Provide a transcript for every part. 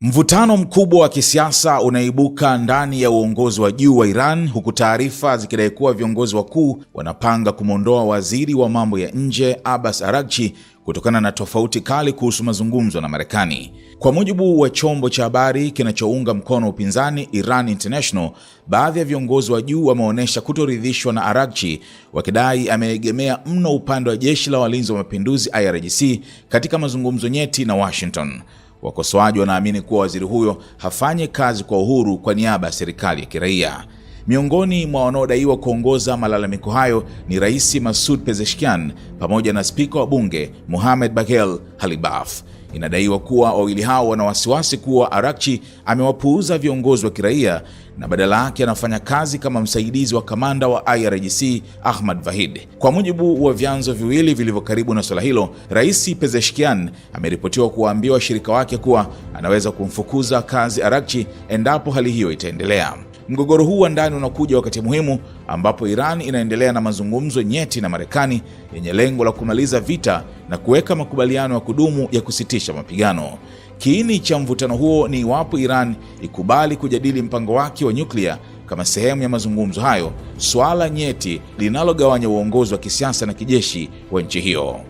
Mvutano mkubwa wa kisiasa unaibuka ndani ya uongozi wa juu wa Iran, huku taarifa zikidai kuwa viongozi wakuu wanapanga kumwondoa waziri wa mambo ya nje Abbas Araghchi kutokana na tofauti kali kuhusu mazungumzo na Marekani. Kwa mujibu wa chombo cha habari kinachounga mkono upinzani Iran International, baadhi ya viongozi wa juu wameonyesha kutoridhishwa na Araghchi, wakidai ameegemea mno upande wa jeshi la walinzi wa mapinduzi IRGC katika mazungumzo nyeti na Washington. Wakosoaji wanaamini kuwa waziri huyo hafanyi kazi kwa uhuru kwa niaba ya serikali ya kiraia. Miongoni mwa wanaodaiwa kuongoza malalamiko hayo ni Rais Masoud Pezeshkian pamoja na spika wa bunge Mohammad Baghel Ghalibaf. Inadaiwa kuwa wawili hao wana wasiwasi kuwa Araghchi amewapuuza viongozi wa kiraia na badala yake anafanya kazi kama msaidizi wa kamanda wa IRGC Ahmad Vahid. Kwa mujibu wa vyanzo viwili vilivyo karibu na swala hilo, Rais Pezeshkian ameripotiwa kuwaambia washirika wake kuwa anaweza kumfukuza kazi Araghchi endapo hali hiyo itaendelea. Mgogoro huu wa ndani unakuja wakati muhimu ambapo Iran inaendelea na mazungumzo nyeti na Marekani yenye lengo la kumaliza vita na kuweka makubaliano ya kudumu ya kusitisha mapigano. Kiini cha mvutano huo ni iwapo Iran ikubali kujadili mpango wake wa nyuklia kama sehemu ya mazungumzo hayo, swala nyeti linalogawanya uongozi wa kisiasa na kijeshi wa nchi hiyo.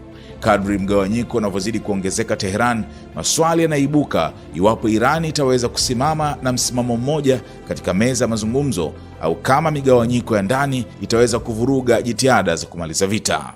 Kadri mgawanyiko unavyozidi kuongezeka Tehran, maswali yanaibuka iwapo Iran itaweza kusimama na msimamo mmoja katika meza ya mazungumzo au kama migawanyiko ya ndani itaweza kuvuruga jitihada za kumaliza vita.